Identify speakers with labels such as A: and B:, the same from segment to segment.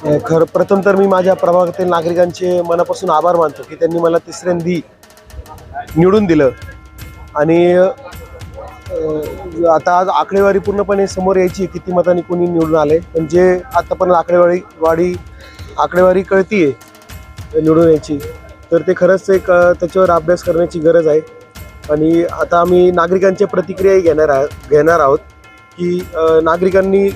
A: खरं प्रथम तर मी माझ्या प्रभागातील नागरिकांचे मनापासून आभार मानतो की त्यांनी मला तिसऱ्यांदी निवडून दिलं आणि आता आज आकडेवारी पूर्णपणे समोर यायची किती मतांनी कोणी निवडून आले, पण जे आतापर्यंत आकडेवारी कळतीये निवडून यायची, तर ते खरंच एक त्याच्यावर अभ्यास करण्याची गरज आहे. आणि आता आम्ही नागरिकांच्या प्रतिक्रियाही घेणार आहोत की नागरिकांनी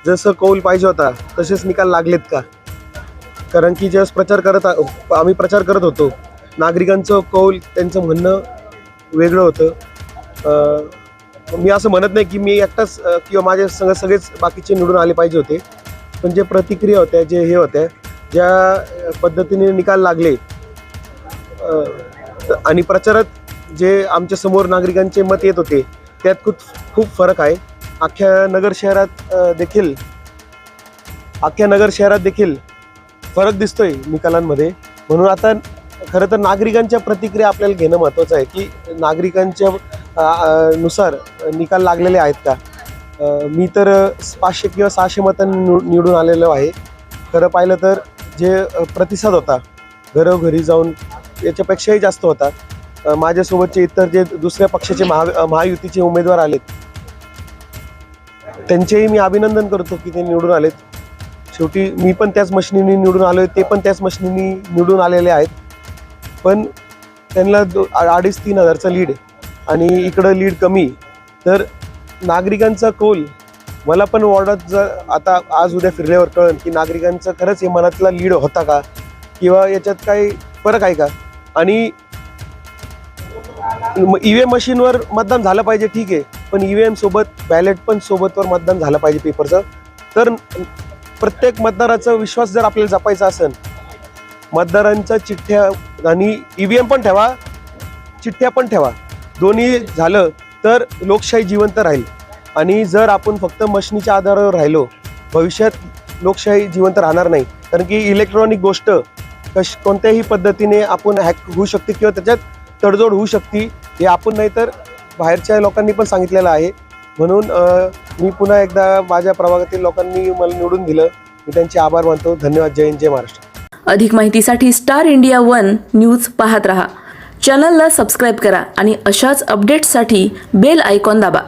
A: जसं कौल पाहिजे होता तसेच निकाल लागलेत का. कारण की ज्यावेळेस आम्ही प्रचार करत होतो, नागरिकांचं कौल, त्यांचं म्हणणं वेगळं होतं. मी असं म्हणत नाही की मी एकटाच किंवा माझ्या सगळेच बाकीचे निवडून आले पाहिजे होते, पण जे प्रतिक्रिया होत्या, जे हे होत्या, ज्या पद्धतीने निकाल लागले आणि प्रचारात जे आमच्यासमोर नागरिकांचे मत येत होते त्यात खूप फरक आहे. अख्ख्या नगर शहरात देखील फरक दिसतोय निकालांमध्ये. म्हणून आता खरं तर नागरिकांच्या प्रतिक्रिया आपल्याला घेणं महत्त्वाचं आहे की नागरिकांच्या नुसार निकाल लागलेले आहेत का. मी तर 500 किंवा 600 मतांनी निवडून आलेलो आहे. खरं पाहिलं तर जे प्रतिसाद होता घरोघरी जाऊन याच्यापेक्षाही जास्त होता. माझ्यासोबतचे इतर जे दुसऱ्या पक्षाचे महायुतीचे उमेदवार आलेत त्यांचेही मी अभिनंदन करतो की ते निवडून आलेत. शेवटी मी पण त्याच मशिनीने निवडून आलो आहे, ते पण त्याच मशिनीने निवडून आलेले आहेत. पण त्यांना 2,500-3 हजारचं लीड आणि इकडं लीड कमी. तर नागरिकांचा कौल मला पण वॉर्डात जर आता आज उद्या फिरल्यावर कळेल की नागरिकांचं खरंच हे मनातला लीड होता का किंवा याच्यात काही फरक आहे का. आणि EVM मशीनवर मतदान झालं पाहिजे, ठीक आहे, पण EVM सोबत बॅलेट पण सोबतवर मतदान झालं पाहिजे पेपरचं. तर प्रत्येक मतदाराचा विश्वास जर आपल्याला जपायचा असेल, मतदारांच्या चिठ्ठ्या आणि EVM पण ठेवा, चिठ्ठ्या पण ठेवा, दोन्ही झालं तर लोकशाही जिवंत राहील. आणि जर आपण फक्त मशिनीच्या आधारावर राहिलो, भविष्यात लोकशाही जिवंत राहणार नाही. कारण की इलेक्ट्रॉनिक गोष्ट कोणत्याही पद्धतीने आपण हॅक होऊ शकते किंवा त्याच्यात तडजोड होऊ शकते, हे आपण नाही तर बाहेरच्या लोकांनी पण सांगितलेलं आहे. म्हणून मी पुन्हा एकदा माझ्या प्रभागातील लोकांनी मला निवडून दिलं, मी त्यांचे आभार मानतो. धन्यवाद. जय हिंद, जय महाराष्ट्र.
B: अधिक माहितीसाठी स्टार इंडिया 1 न्यूज पाहत रहा. चॅनलला सबस्क्राईब करा आणि अशाच अपडेट्ससाठी बेल आयकॉन दाबा.